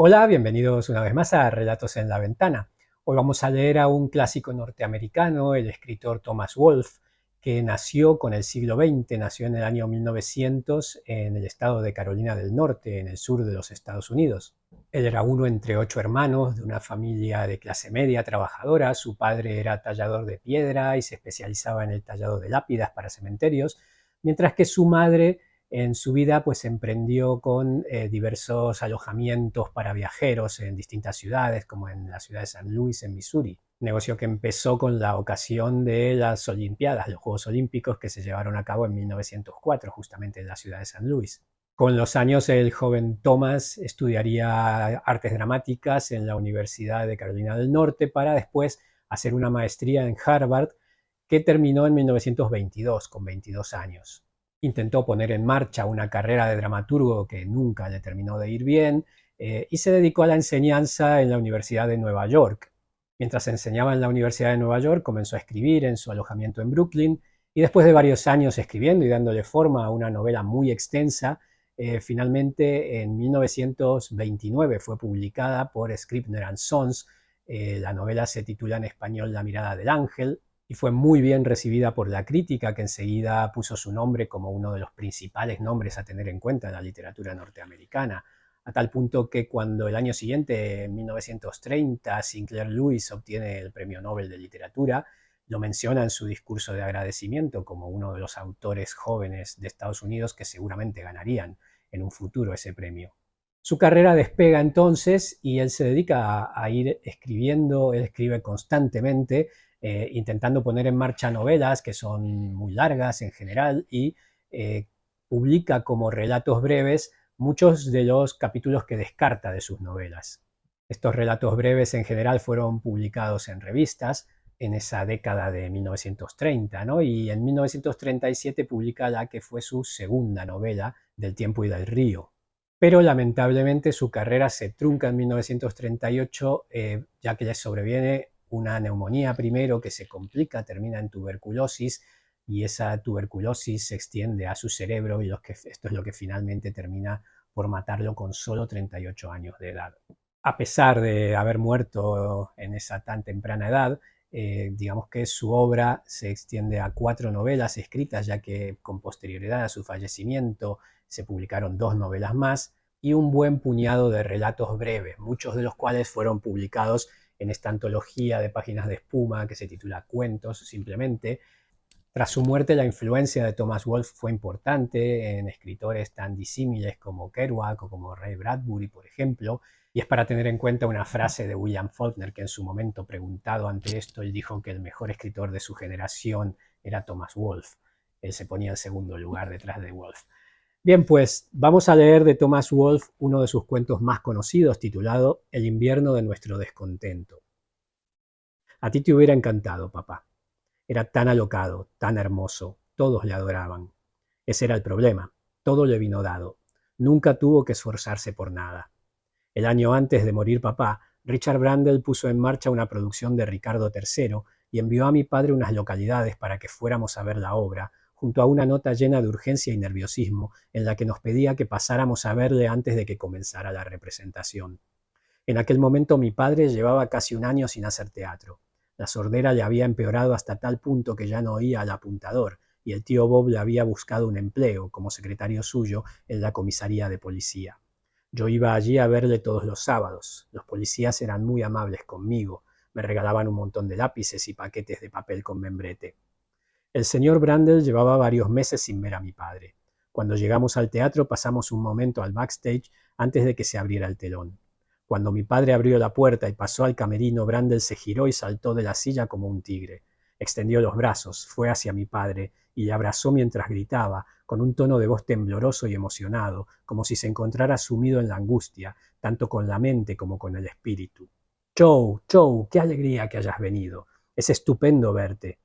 Hola, bienvenidos una vez más a Relatos en la Ventana. Hoy vamos a leer a un clásico norteamericano, el escritor Thomas Wolfe, que nació con el siglo XX, nació en el año 1900 en el estado de Carolina del Norte, en el sur de los Estados Unidos. Él era uno entre 8 hermanos de una familia de clase media trabajadora. Su padre era tallador de piedra y se especializaba en el tallado de lápidas para cementerios, mientras que su madre en su vida pues emprendió con diversos alojamientos para viajeros en distintas ciudades, como en la ciudad de San Luis, en Missouri. Negocio que empezó con la ocasión de las Olimpiadas, los Juegos Olímpicos que se llevaron a cabo en 1904, justamente en la ciudad de San Luis. Con los años, el joven Thomas estudiaría artes dramáticas en la Universidad de Carolina del Norte para después hacer una maestría en Harvard que terminó en 1922, con 22 años. Intentó poner en marcha una carrera de dramaturgo que nunca le terminó de ir bien y se dedicó a la enseñanza en la Universidad de Nueva York. Mientras enseñaba en la Universidad de Nueva York, comenzó a escribir en su alojamiento en Brooklyn y después de varios años escribiendo y dándole forma a una novela muy extensa, finalmente en 1929 fue publicada por Scribner and Sons. La novela se titula en español La mirada del ángel y fue muy bien recibida por la crítica, que enseguida puso su nombre como uno de los principales nombres a tener en cuenta en la literatura norteamericana, a tal punto que cuando el año siguiente, en 1930, Sinclair Lewis obtiene el Premio Nobel de Literatura, lo menciona en su discurso de agradecimiento como uno de los autores jóvenes de Estados Unidos que seguramente ganarían en un futuro ese premio. Su carrera despega entonces y él se dedica a ir escribiendo. Él escribe constantemente, intentando poner en marcha novelas que son muy largas en general y publica como relatos breves muchos de los capítulos que descarta de sus novelas. Estos relatos breves en general fueron publicados en revistas en esa década de 1930, ¿no? Y en 1937 publica la que fue su segunda novela, Del tiempo y del río. Pero lamentablemente su carrera se trunca en 1938, ya que le sobreviene una neumonía primero que se complica, termina en tuberculosis, y esa tuberculosis se extiende a su cerebro y esto es lo que finalmente termina por matarlo con solo 38 años de edad. A pesar de haber muerto en esa tan temprana edad, digamos que su obra se extiende a 4 novelas escritas, ya que con posterioridad a su fallecimiento se publicaron 2 novelas más y un buen puñado de relatos breves, muchos de los cuales fueron publicados en esta antología de páginas de espuma que se titula Cuentos, simplemente. Tras su muerte, la influencia de Thomas Wolfe fue importante en escritores tan disímiles como Kerouac o como Ray Bradbury, por ejemplo, y es para tener en cuenta una frase de William Faulkner, que en su momento, preguntado ante esto, él dijo que el mejor escritor de su generación era Thomas Wolfe. Él se ponía en segundo lugar detrás de Wolfe. Bien, pues vamos a leer de Thomas Wolfe uno de sus cuentos más conocidos, titulado El invierno de nuestro descontento. A ti te hubiera encantado, papá. Era tan alocado, tan hermoso, todos le adoraban. Ese era el problema, todo le vino dado. Nunca tuvo que esforzarse por nada. El año antes de morir papá, Richard Brandle puso en marcha una producción de Ricardo III y envió a mi padre unas localidades para que fuéramos a ver la obra, junto a una nota llena de urgencia y nerviosismo en la que nos pedía que pasáramos a verle antes de que comenzara la representación. En aquel momento mi padre llevaba casi un año sin hacer teatro. La sordera le había empeorado hasta tal punto que ya no oía al apuntador, y el tío Bob le había buscado un empleo como secretario suyo en la comisaría de policía. Yo iba allí a verle todos los sábados. Los policías eran muy amables conmigo. Me regalaban un montón de lápices y paquetes de papel con membrete. El señor Brandle llevaba varios meses sin ver a mi padre. Cuando llegamos al teatro pasamos un momento al backstage antes de que se abriera el telón. Cuando mi padre abrió la puerta y pasó al camerino, Brandle se giró y saltó de la silla como un tigre. Extendió los brazos, fue hacia mi padre y le abrazó mientras gritaba, con un tono de voz tembloroso y emocionado, como si se encontrara sumido en la angustia, tanto con la mente como con el espíritu. Joe, Joe, qué alegría que hayas venido. Es estupendo verte.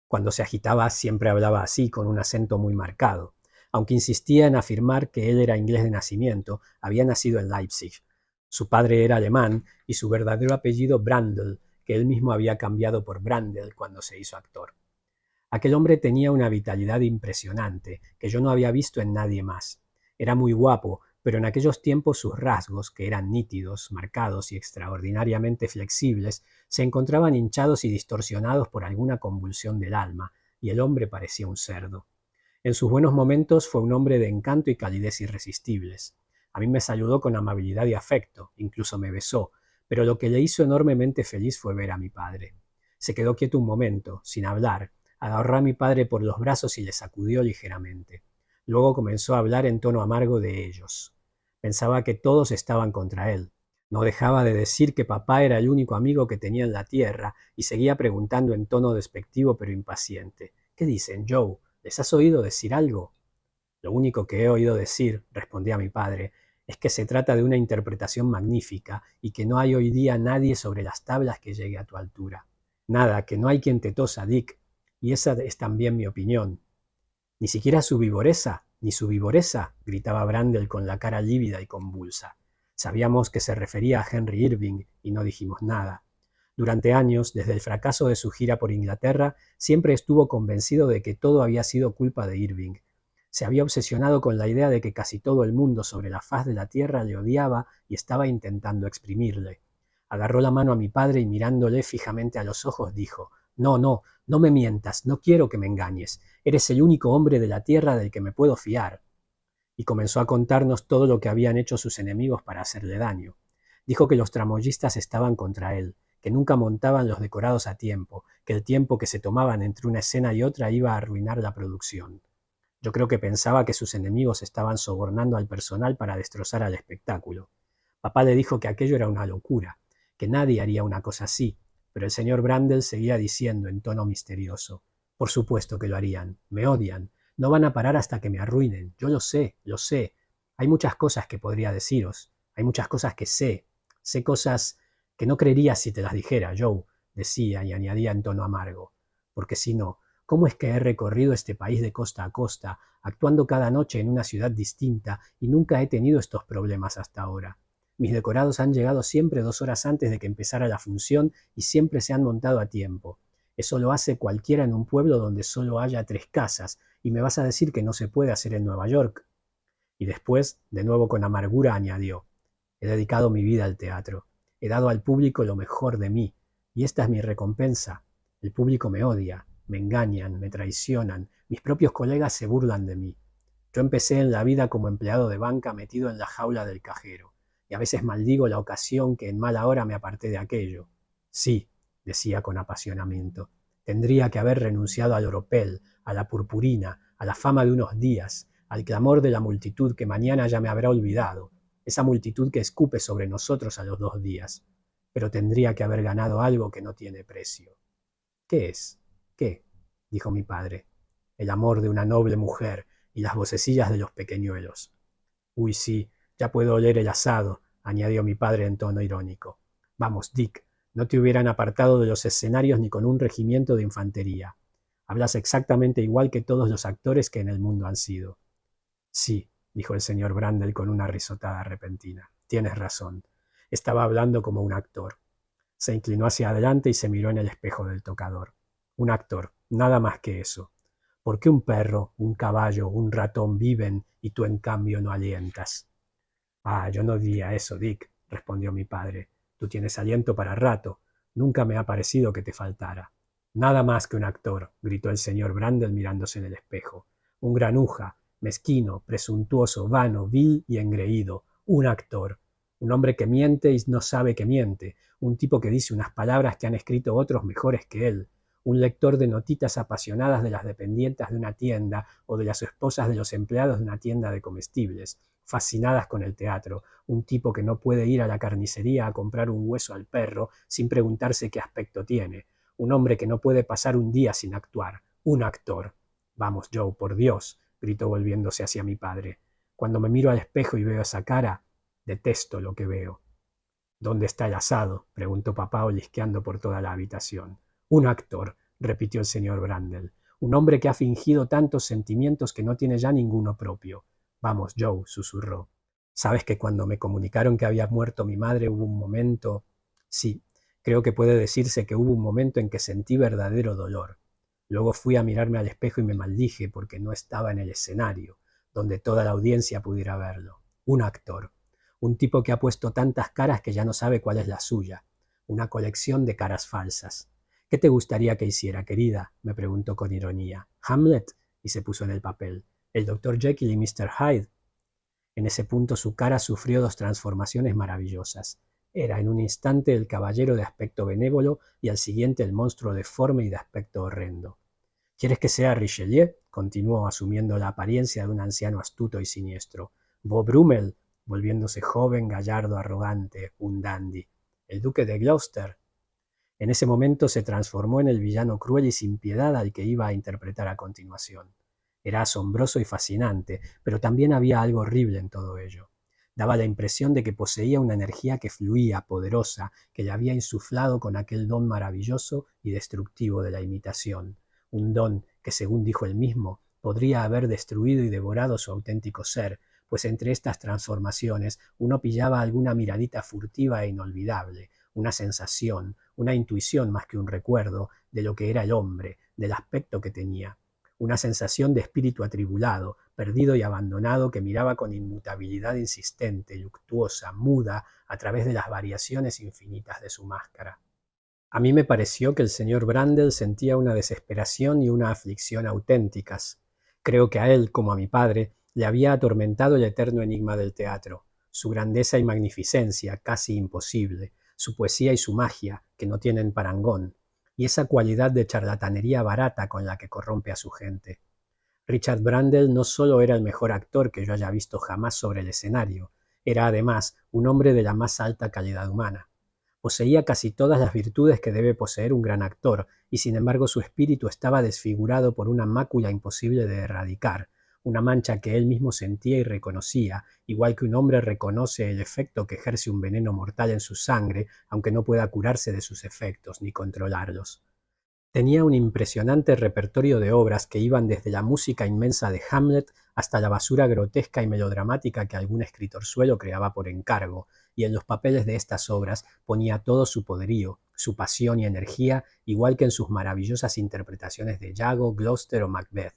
Cuando se agitaba siempre hablaba así, con un acento muy marcado. Aunque insistía en afirmar que él era inglés de nacimiento, había nacido en Leipzig. Su padre era alemán y su verdadero apellido Brandl, que él mismo había cambiado por Brandel cuando se hizo actor. Aquel hombre tenía una vitalidad impresionante, que yo no había visto en nadie más. Era muy guapo, pero en aquellos tiempos sus rasgos, que eran nítidos, marcados y extraordinariamente flexibles, se encontraban hinchados y distorsionados por alguna convulsión del alma, y el hombre parecía un cerdo. En sus buenos momentos fue un hombre de encanto y calidez irresistibles. A mí me saludó con amabilidad y afecto, incluso me besó, pero lo que le hizo enormemente feliz fue ver a mi padre. Se quedó quieto un momento, sin hablar, agarró a mi padre por los brazos y le sacudió ligeramente. Luego comenzó a hablar en tono amargo de ellos. Pensaba que todos estaban contra él. No dejaba de decir que papá era el único amigo que tenía en la tierra y seguía preguntando en tono despectivo pero impaciente. ¿Qué dicen, Joe? ¿Les has oído decir algo? Lo único que he oído decir, respondía mi padre, es que se trata de una interpretación magnífica y que no hay hoy día nadie sobre las tablas que llegue a tu altura. Nada, que no hay quien te tosa, Dick. Y esa es también mi opinión. Ni siquiera su vivoresa, ni su vivoresa, gritaba Brandel con la cara lívida y convulsa. Sabíamos que se refería a Henry Irving y no dijimos nada. Durante años, desde el fracaso de su gira por Inglaterra, siempre estuvo convencido de que todo había sido culpa de Irving. Se había obsesionado con la idea de que casi todo el mundo sobre la faz de la tierra le odiaba y estaba intentando exprimirle. Agarró la mano a mi padre y mirándole fijamente a los ojos dijo: No, no, no me mientas, no quiero que me engañes. Eres el único hombre de la tierra del que me puedo fiar. Y comenzó a contarnos todo lo que habían hecho sus enemigos para hacerle daño. Dijo que los tramoyistas estaban contra él, que nunca montaban los decorados a tiempo, que el tiempo que se tomaban entre una escena y otra iba a arruinar la producción. Yo creo que pensaba que sus enemigos estaban sobornando al personal para destrozar al espectáculo. Papá le dijo que aquello era una locura, que nadie haría una cosa así, pero el señor Brandel seguía diciendo en tono misterioso: Por supuesto que lo harían, me odian, no van a parar hasta que me arruinen, yo lo sé, lo sé. Hay muchas cosas que podría deciros, hay muchas cosas que sé cosas que no creerías si te las dijera, Joe, decía y añadía en tono amargo, porque si no, ¿cómo es que he recorrido este país de costa a costa, actuando cada noche en una ciudad distinta y nunca he tenido estos problemas hasta ahora? Mis decorados han llegado siempre 2 horas antes de que empezara la función y siempre se han montado a tiempo. Eso lo hace cualquiera en un pueblo donde solo haya 3 casas, y me vas a decir que no se puede hacer en Nueva York. Y después, de nuevo con amargura, añadió: He dedicado mi vida al teatro. He dado al público lo mejor de mí, y esta es mi recompensa. El público me odia, me engañan, me traicionan, mis propios colegas se burlan de mí. Yo empecé en la vida como empleado de banca metido en la jaula del cajero, y a veces maldigo la ocasión que en mala hora me aparté de aquello. Sí, decía con apasionamiento, tendría que haber renunciado al oropel, a la purpurina, a la fama de unos días, al clamor de la multitud que mañana ya me habrá olvidado, esa multitud que escupe sobre nosotros a los 2 días. Pero tendría que haber ganado algo que no tiene precio. ¿Qué es? ¿Qué? Dijo mi padre. El amor de una noble mujer y las vocecillas de los pequeñuelos. Uy, sí, ya puedo oler el asado, añadió mi padre en tono irónico. Vamos, Dick, no te hubieran apartado de los escenarios ni con un regimiento de infantería. Hablas exactamente igual que todos los actores que en el mundo han sido. Sí, dijo el señor Brandel con una risotada repentina. Tienes razón. Estaba hablando como un actor. Se inclinó hacia adelante y se miró en el espejo del tocador. Un actor, nada más que eso. ¿Por qué un perro, un caballo, un ratón viven y tú en cambio no alientas? Ah, yo no diría eso, Dick, respondió mi padre. Tú tienes aliento para rato. Nunca me ha parecido que te faltara. Nada más que un actor, gritó el señor Brandel mirándose en el espejo. Un granuja, mezquino, presuntuoso, vano, vil y engreído. Un actor. Un hombre que miente y no sabe que miente. Un tipo que dice unas palabras que han escrito otros mejores que él. Un lector de notitas apasionadas de las dependientas de una tienda o de las esposas de los empleados de una tienda de comestibles, fascinadas con el teatro, un tipo que no puede ir a la carnicería a comprar un hueso al perro sin preguntarse qué aspecto tiene, un hombre que no puede pasar un día sin actuar, un actor. Vamos, Joe, por Dios, gritó volviéndose hacia mi padre. Cuando me miro al espejo y veo esa cara, detesto lo que veo. ¿Dónde está el asado?, preguntó papá olisqueando por toda la habitación. Un actor, repitió el señor Brandel, un hombre que ha fingido tantos sentimientos que no tiene ya ninguno propio. Vamos, Joe, susurró. ¿Sabes que cuando me comunicaron que había muerto mi madre hubo un momento? Sí, creo que puede decirse que hubo un momento en que sentí verdadero dolor. Luego fui a mirarme al espejo y me maldije porque no estaba en el escenario, donde toda la audiencia pudiera verlo. Un actor. Un tipo que ha puesto tantas caras que ya no sabe cuál es la suya. Una colección de caras falsas. ¿Qué te gustaría que hiciera, querida?, me preguntó con ironía. ¿Hamlet? Y se puso en el papel. ¿El Dr. Jekyll y Mr. Hyde? En ese punto su cara sufrió dos transformaciones maravillosas. Era en un instante el caballero de aspecto benévolo y al siguiente el monstruo deforme y de aspecto horrendo. ¿Quieres que sea Richelieu?, continuó, asumiendo la apariencia de un anciano astuto y siniestro. ¿Bob Brummel?, volviéndose joven, gallardo, arrogante, un dandy. ¿El duque de Gloucester? En ese momento se transformó en el villano cruel y sin piedad al que iba a interpretar a continuación. Era asombroso y fascinante, pero también había algo horrible en todo ello. Daba la impresión de que poseía una energía que fluía, poderosa, que le había insuflado con aquel don maravilloso y destructivo de la imitación. Un don que, según dijo él mismo, podría haber destruido y devorado su auténtico ser, pues entre estas transformaciones uno pillaba alguna miradita furtiva e inolvidable, una sensación, una intuición más que un recuerdo de lo que era el hombre, del aspecto que tenía. Una sensación de espíritu atribulado, perdido y abandonado, que miraba con inmutabilidad insistente, luctuosa, muda, a través de las variaciones infinitas de su máscara. A mí me pareció que el señor Brandel sentía una desesperación y una aflicción auténticas. Creo que a él, como a mi padre, le había atormentado el eterno enigma del teatro, su grandeza y magnificencia, casi imposible, su poesía y su magia, que no tienen parangón, y esa cualidad de charlatanería barata con la que corrompe a su gente. Richard Brandel no solo era el mejor actor que yo haya visto jamás sobre el escenario, era además un hombre de la más alta calidad humana. Poseía casi todas las virtudes que debe poseer un gran actor, y sin embargo su espíritu estaba desfigurado por una mácula imposible de erradicar, una mancha que él mismo sentía y reconocía, igual que un hombre reconoce el efecto que ejerce un veneno mortal en su sangre, aunque no pueda curarse de sus efectos ni controlarlos. Tenía un impresionante repertorio de obras que iban desde la música inmensa de Hamlet hasta la basura grotesca y melodramática que algún escritorzuelo creaba por encargo, y en los papeles de estas obras ponía todo su poderío, su pasión y energía, igual que en sus maravillosas interpretaciones de Iago, Gloucester o Macbeth.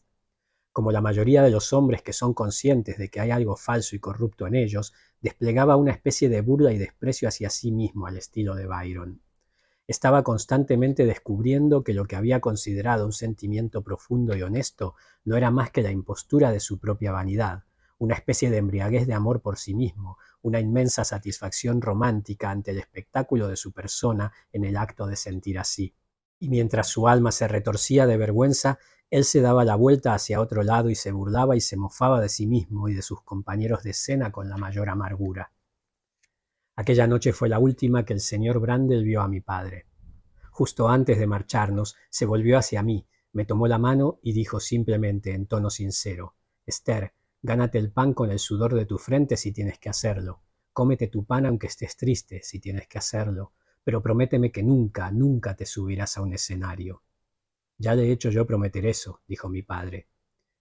Como la mayoría de los hombres que son conscientes de que hay algo falso y corrupto en ellos, desplegaba una especie de burla y desprecio hacia sí mismo al estilo de Byron. Estaba constantemente descubriendo que lo que había considerado un sentimiento profundo y honesto no era más que la impostura de su propia vanidad, una especie de embriaguez de amor por sí mismo, una inmensa satisfacción romántica ante el espectáculo de su persona en el acto de sentir así. Y mientras su alma se retorcía de vergüenza, él se daba la vuelta hacia otro lado y se burlaba y se mofaba de sí mismo y de sus compañeros de escena con la mayor amargura. Aquella noche fue la última que el señor Brandel vio a mi padre. Justo antes de marcharnos, se volvió hacia mí, me tomó la mano y dijo simplemente en tono sincero: «Esther, gánate el pan con el sudor de tu frente si tienes que hacerlo. Cómete tu pan aunque estés triste si tienes que hacerlo. Pero prométeme que nunca, nunca te subirás a un escenario». «Ya le he hecho yo prometer eso», dijo mi padre.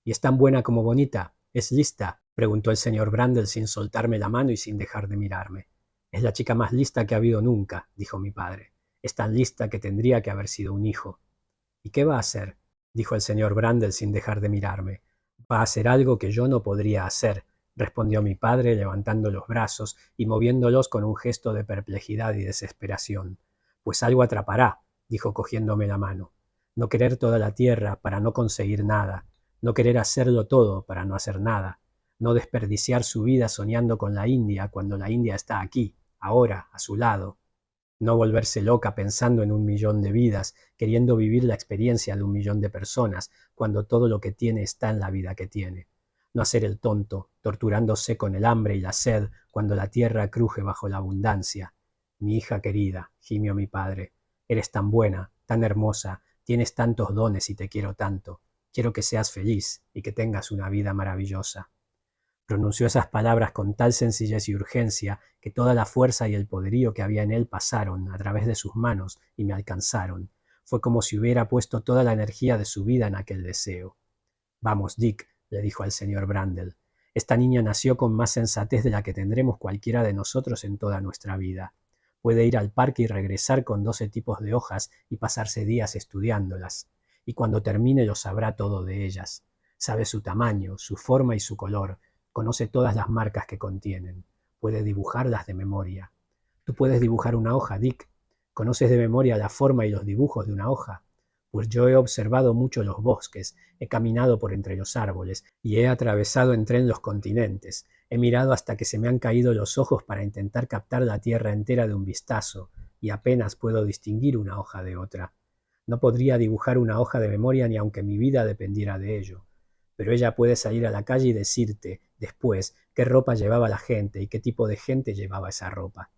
«¿Y es tan buena como bonita? ¿Es lista?», preguntó el señor Brandel sin soltarme la mano y sin dejar de mirarme. «Es la chica más lista que ha habido nunca», dijo mi padre. «Es tan lista que tendría que haber sido un hijo». «¿Y qué va a hacer?», dijo el señor Brandel sin dejar de mirarme. «Va a hacer algo que yo no podría hacer», respondió mi padre levantando los brazos y moviéndolos con un gesto de perplejidad y desesperación. «Pues algo atrapará», dijo cogiéndome la mano. «No querer toda la tierra para no conseguir nada, no querer hacerlo todo para no hacer nada, no desperdiciar su vida soñando con la India cuando la India está aquí, ahora, a su lado, no volverse loca pensando en 1.000.000 de vidas, queriendo vivir la experiencia de 1.000.000 de personas, cuando todo lo que tiene está en la vida que tiene. No hacer el tonto, torturándose con el hambre y la sed, cuando la tierra cruje bajo la abundancia. Mi hija querida», gimió mi padre, «eres tan buena, tan hermosa, tienes tantos dones y te quiero tanto. Quiero que seas feliz y que tengas una vida maravillosa». Pronunció esas palabras con tal sencillez y urgencia que toda la fuerza y el poderío que había en él pasaron a través de sus manos y me alcanzaron. Fue como si hubiera puesto toda la energía de su vida en aquel deseo. «Vamos, Dick», le dijo al señor Brandel. «Esta niña nació con más sensatez de la que tendremos cualquiera de nosotros en toda nuestra vida. Puede ir al parque y regresar con 12 tipos de hojas y pasarse días estudiándolas. Y cuando termine lo sabrá todo de ellas. Sabe su tamaño, su forma y su color. Conoce todas las marcas que contienen. Puede dibujarlas de memoria. Tú puedes dibujar una hoja, Dick. ¿Conoces de memoria la forma y los dibujos de una hoja? Pues yo he observado mucho los bosques, he caminado por entre los árboles y he atravesado en tren los continentes. He mirado hasta que se me han caído los ojos para intentar captar la tierra entera de un vistazo, y apenas puedo distinguir una hoja de otra. No podría dibujar una hoja de memoria ni aunque mi vida dependiera de ello. Pero ella puede salir a la calle y decirte, después, qué ropa llevaba la gente y qué tipo de gente llevaba esa ropa.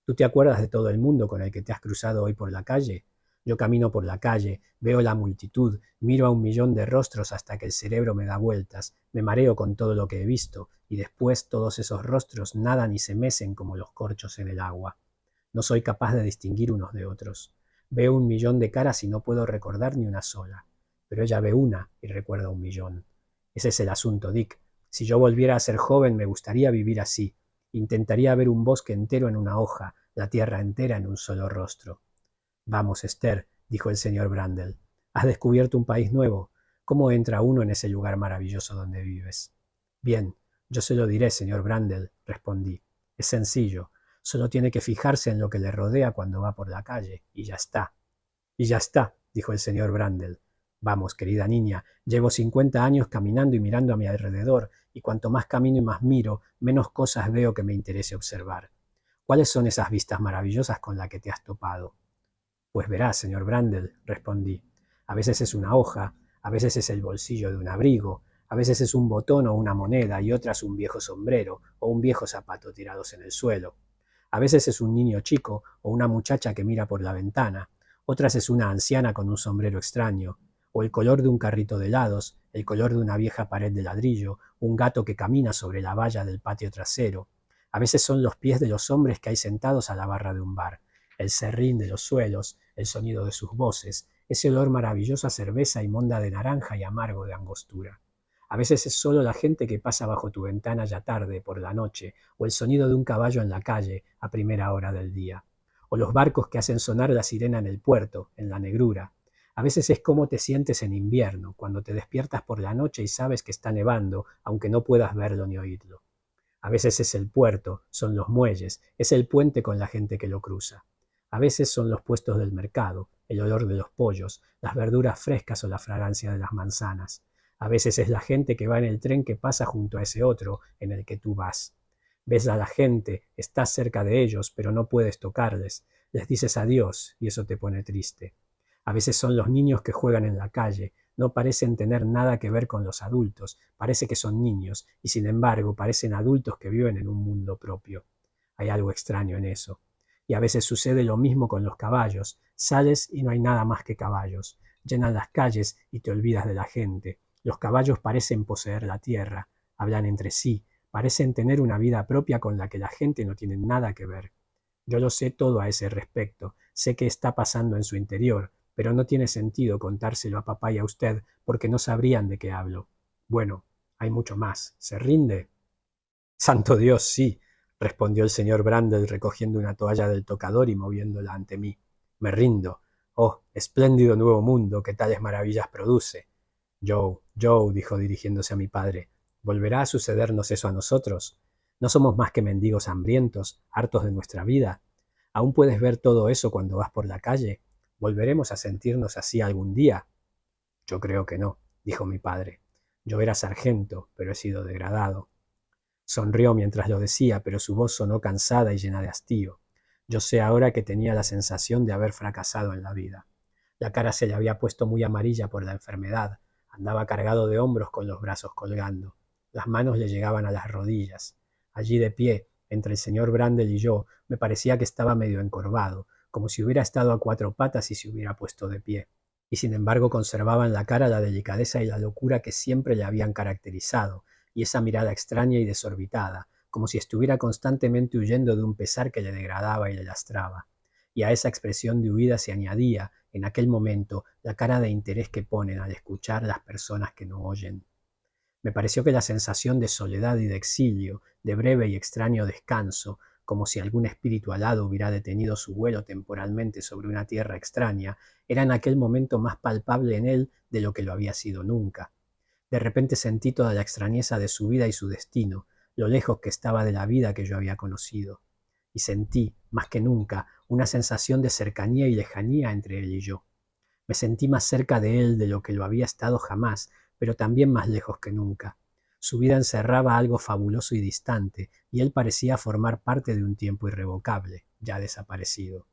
¿Tú te acuerdas de todo el mundo con el que te has cruzado hoy por la calle? Yo camino por la calle, veo la multitud, miro a 1 millón de rostros hasta que el cerebro me da vueltas, me mareo con todo lo que he visto, y después todos esos rostros nadan y se mecen como los corchos en el agua. No soy capaz de distinguir unos de otros. Veo 1 millón de caras y no puedo recordar ni una sola. Pero ella ve una y recuerda 1 millón. Ese es el asunto, Dick. Si yo volviera a ser joven me gustaría vivir así. Intentaría ver un bosque entero en una hoja, la tierra entera en un solo rostro. Vamos, Esther, dijo el señor Brandel. Has descubierto un país nuevo. ¿Cómo entra uno en ese lugar maravilloso donde vives? Bien, yo se lo diré, señor Brandel, respondí. Es sencillo. Solo tiene que fijarse en lo que le rodea cuando va por la calle, y ya está. Y ya está, dijo el señor Brandel. Vamos, querida niña, llevo 50 años caminando y mirando a mi alrededor, y cuanto más camino y más miro, menos cosas veo que me interese observar. ¿Cuáles son esas vistas maravillosas con las que te has topado? Pues verá, señor Brandel, respondí. A veces es una hoja, a veces es el bolsillo de un abrigo, a veces es un botón o una moneda y otras un viejo sombrero o un viejo zapato tirados en el suelo. A veces es un niño chico o una muchacha que mira por la ventana, otras es una anciana con un sombrero extraño, o el color de un carrito de helados, el color de una vieja pared de ladrillo, un gato que camina sobre la valla del patio trasero. A veces son los pies de los hombres que hay sentados a la barra de un bar, el serrín de los suelos, el sonido de sus voces, ese olor maravilloso a cerveza y monda de naranja y amargo de angostura. A veces es solo la gente que pasa bajo tu ventana ya tarde, por la noche, o el sonido de un caballo en la calle a primera hora del día, o los barcos que hacen sonar la sirena en el puerto, en la negrura. A veces es cómo te sientes en invierno, cuando te despiertas por la noche y sabes que está nevando, aunque no puedas verlo ni oírlo. A veces es el puerto, son los muelles, es el puente con la gente que lo cruza. A veces son los puestos del mercado, el olor de los pollos, las verduras frescas o la fragancia de las manzanas. A veces es la gente que va en el tren que pasa junto a ese otro en el que tú vas. Ves a la gente, estás cerca de ellos, pero no puedes tocarles. Les dices adiós y eso te pone triste. A veces son los niños que juegan en la calle, no parecen tener nada que ver con los adultos, parece que son niños, y sin embargo parecen adultos que viven en un mundo propio. Hay algo extraño en eso. Y a veces sucede lo mismo con los caballos. Sales y no hay nada más que caballos. Llenan las calles y te olvidas de la gente. Los caballos parecen poseer la tierra, hablan entre sí, parecen tener una vida propia con la que la gente no tiene nada que ver. Yo lo sé todo a ese respecto, sé qué está pasando en su interior, pero no tiene sentido contárselo a papá y a usted porque no sabrían de qué hablo. Bueno, hay mucho más. ¿Se rinde? Santo Dios, sí, respondió el señor Brandel recogiendo una toalla del tocador y moviéndola ante mí. Me rindo. Oh, espléndido nuevo mundo que tales maravillas produce. Joe, Joe, dijo dirigiéndose a mi padre, ¿volverá a sucedernos eso a nosotros? ¿No somos más que mendigos hambrientos, hartos de nuestra vida? ¿Aún puedes ver todo eso cuando vas por la calle? ¿Volveremos a sentirnos así algún día? Yo creo que no, dijo mi padre. Yo era sargento, pero he sido degradado. Sonrió mientras lo decía, pero su voz sonó cansada y llena de hastío. Yo sé ahora que tenía la sensación de haber fracasado en la vida. La cara se le había puesto muy amarilla por la enfermedad. Andaba cargado de hombros con los brazos colgando. Las manos le llegaban a las rodillas. Allí de pie, entre el señor Brandel y yo, me parecía que estaba medio encorvado, como si hubiera estado a 4 patas y se hubiera puesto de pie. Y sin embargo conservaba en la cara la delicadeza y la locura que siempre le habían caracterizado, y esa mirada extraña y desorbitada, como si estuviera constantemente huyendo de un pesar que le degradaba y le lastraba. Y a esa expresión de huida se añadía, en aquel momento, la cara de interés que ponen al escuchar las personas que no oyen. Me pareció que la sensación de soledad y de exilio, de breve y extraño descanso, como si algún espíritu alado hubiera detenido su vuelo temporalmente sobre una tierra extraña, era en aquel momento más palpable en él de lo que lo había sido nunca. De repente sentí toda la extrañeza de su vida y su destino, lo lejos que estaba de la vida que yo había conocido. Y sentí, más que nunca, una sensación de cercanía y lejanía entre él y yo. Me sentí más cerca de él de lo que lo había estado jamás, pero también más lejos que nunca. Su vida encerraba algo fabuloso y distante, y él parecía formar parte de un tiempo irrevocable, ya desaparecido.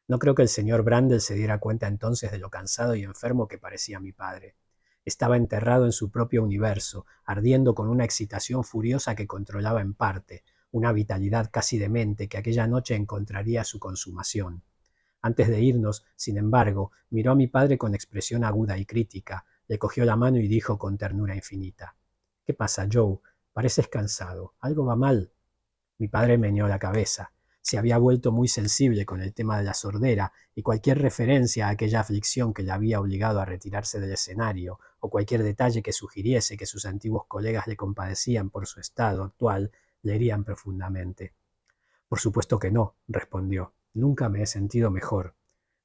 No creo que el señor Brandel se diera cuenta entonces de lo cansado y enfermo que parecía mi padre. Estaba enterrado en su propio universo, ardiendo con una excitación furiosa que controlaba en parte, una vitalidad casi demente que aquella noche encontraría su consumación. Antes de irnos, sin embargo, miró a mi padre con expresión aguda y crítica, le cogió la mano y dijo con ternura infinita: «¿Qué pasa, Joe? Pareces cansado. ¿Algo va mal?» Mi padre meneó la cabeza. Se había vuelto muy sensible con el tema de la sordera, y cualquier referencia a aquella aflicción que le había obligado a retirarse del escenario, o cualquier detalle que sugiriese que sus antiguos colegas le compadecían por su estado actual, le herían profundamente. «Por supuesto que no», respondió. «Nunca me he sentido mejor.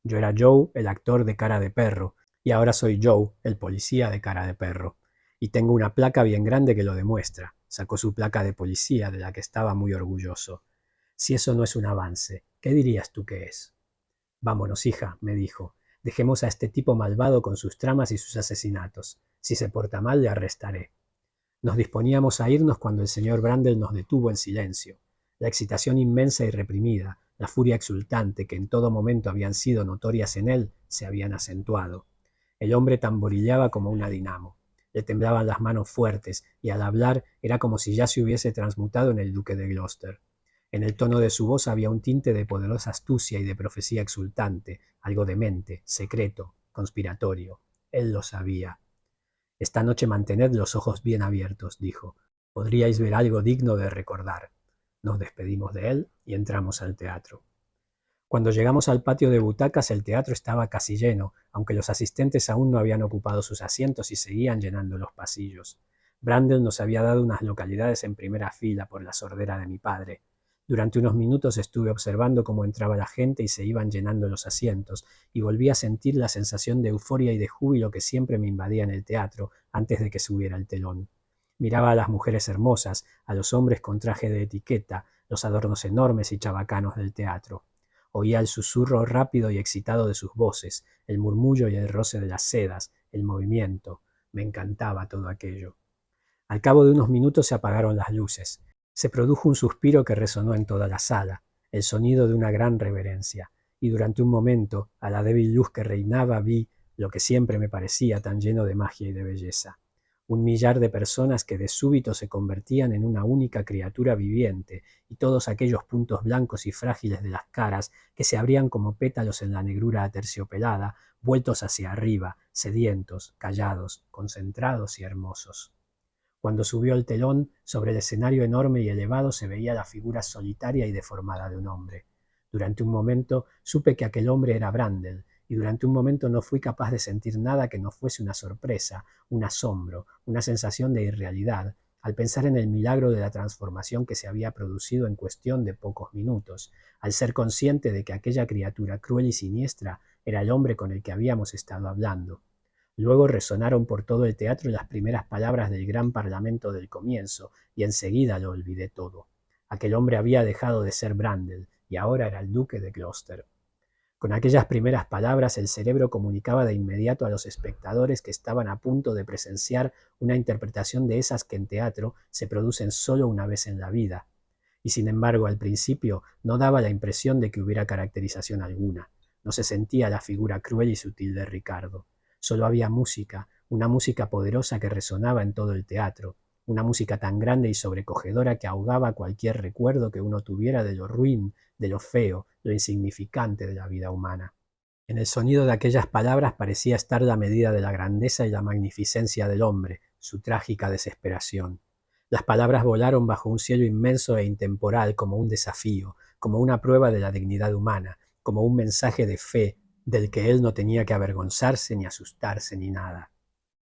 Yo era Joe, el actor de Cara de Perro, y ahora soy Joe, el policía de Cara de Perro. Y tengo una placa bien grande que lo demuestra». Sacó su placa de policía, de la que estaba muy orgulloso. «Si eso no es un avance, ¿qué dirías tú que es?» «Vámonos, hija», me dijo. «Dejemos a este tipo malvado con sus tramas y sus asesinatos. Si se porta mal, le arrestaré». Nos disponíamos a irnos cuando el señor Brandel nos detuvo en silencio. La excitación inmensa y reprimida, la furia exultante que en todo momento habían sido notorias en él, se habían acentuado. El hombre tamborilleaba como una dinamo. Le temblaban las manos fuertes y al hablar era como si ya se hubiese transmutado en el duque de Gloucester. En el tono de su voz había un tinte de poderosa astucia y de profecía exultante, algo demente, secreto, conspiratorio. Él lo sabía. «Esta noche mantened los ojos bien abiertos», dijo. «Podríais ver algo digno de recordar». Nos despedimos de él y entramos al teatro. Cuando llegamos al patio de butacas, el teatro estaba casi lleno, aunque los asistentes aún no habían ocupado sus asientos y seguían llenando los pasillos. Brandel nos había dado unas localidades en primera fila por la sordera de mi padre. Durante unos minutos estuve observando cómo entraba la gente y se iban llenando los asientos, y volví a sentir la sensación de euforia y de júbilo que siempre me invadía en el teatro antes de que subiera el telón. Miraba a las mujeres hermosas, a los hombres con traje de etiqueta, los adornos enormes y chabacanos del teatro. Oía el susurro rápido y excitado de sus voces, el murmullo y el roce de las sedas, el movimiento. Me encantaba todo aquello. Al cabo de unos minutos se apagaron las luces. Se produjo un suspiro que resonó en toda la sala, el sonido de una gran reverencia, y durante un momento, a la débil luz que reinaba, vi lo que siempre me parecía tan lleno de magia y de belleza. Un millar de personas que de súbito se convertían en una única criatura viviente, y todos aquellos puntos blancos y frágiles de las caras que se abrían como pétalos en la negrura aterciopelada, vueltos hacia arriba, sedientos, callados, concentrados y hermosos. Cuando subió el telón, sobre el escenario enorme y elevado se veía la figura solitaria y deformada de un hombre. Durante un momento supe que aquel hombre era Brandel, y durante un momento no fui capaz de sentir nada que no fuese una sorpresa, un asombro, una sensación de irrealidad, al pensar en el milagro de la transformación que se había producido en cuestión de pocos minutos, al ser consciente de que aquella criatura cruel y siniestra era el hombre con el que habíamos estado hablando. Luego resonaron por todo el teatro las primeras palabras del gran parlamento del comienzo, y enseguida lo olvidé todo. Aquel hombre había dejado de ser Brandel, y ahora era el duque de Gloucester. Con aquellas primeras palabras el cerebro comunicaba de inmediato a los espectadores que estaban a punto de presenciar una interpretación de esas que en teatro se producen solo una vez en la vida. Y sin embargo, al principio no daba la impresión de que hubiera caracterización alguna. No se sentía la figura cruel y sutil de Ricardo. Solo había música, una música poderosa que resonaba en todo el teatro, una música tan grande y sobrecogedora que ahogaba cualquier recuerdo que uno tuviera de lo ruin, de lo feo, lo insignificante de la vida humana. En el sonido de aquellas palabras parecía estar la medida de la grandeza y la magnificencia del hombre, su trágica desesperación. Las palabras volaron bajo un cielo inmenso e intemporal como un desafío, como una prueba de la dignidad humana, como un mensaje de fe del que él no tenía que avergonzarse ni asustarse ni nada.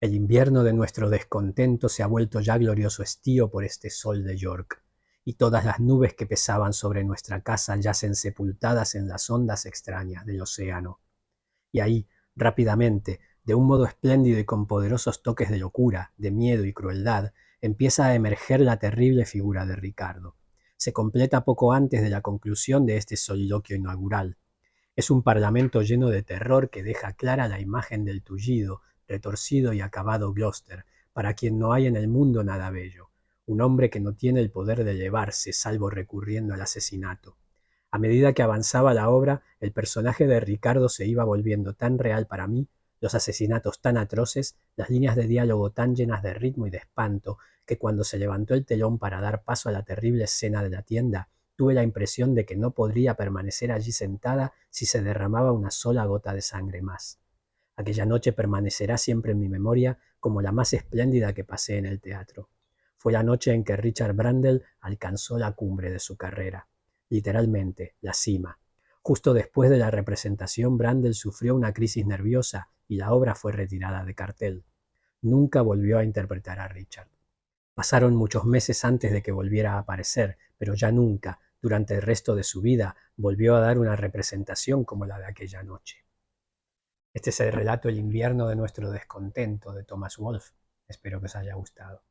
El invierno de nuestro descontento se ha vuelto ya glorioso estío por este sol de York, y todas las nubes que pesaban sobre nuestra casa yacen sepultadas en las ondas extrañas del océano. Y ahí, rápidamente, De un modo espléndido y con poderosos toques de locura, de miedo y crueldad, empieza a emerger la terrible figura de Ricardo. Se completa poco antes de la conclusión de este soliloquio inaugural. Es un parlamento lleno de terror que deja clara la imagen del tullido, retorcido y acabado Gloucester, para quien no hay en el mundo nada bello, un hombre que no tiene el poder de elevarse, salvo recurriendo al asesinato. A medida que avanzaba la obra, el personaje de Ricardo se iba volviendo tan real para mí, los asesinatos tan atroces, las líneas de diálogo tan llenas de ritmo y de espanto, que cuando se levantó el telón para dar paso a la terrible escena de la tienda, tuve la impresión de que no podría permanecer allí sentada si se derramaba una sola gota de sangre más. Aquella noche permanecerá siempre en mi memoria como la más espléndida que pasé en el teatro. Fue la noche en que Richard Brandel alcanzó la cumbre de su carrera, literalmente, la cima. Justo después de la representación, Brandel sufrió una crisis nerviosa y la obra fue retirada de cartel. Nunca volvió a interpretar a Richard. Pasaron muchos meses antes de que volviera a aparecer, pero ya nunca, durante el resto de su vida, volvió a dar una representación como la de aquella noche. Este es el relato El invierno de nuestro descontento de Thomas Wolfe. Espero que os haya gustado.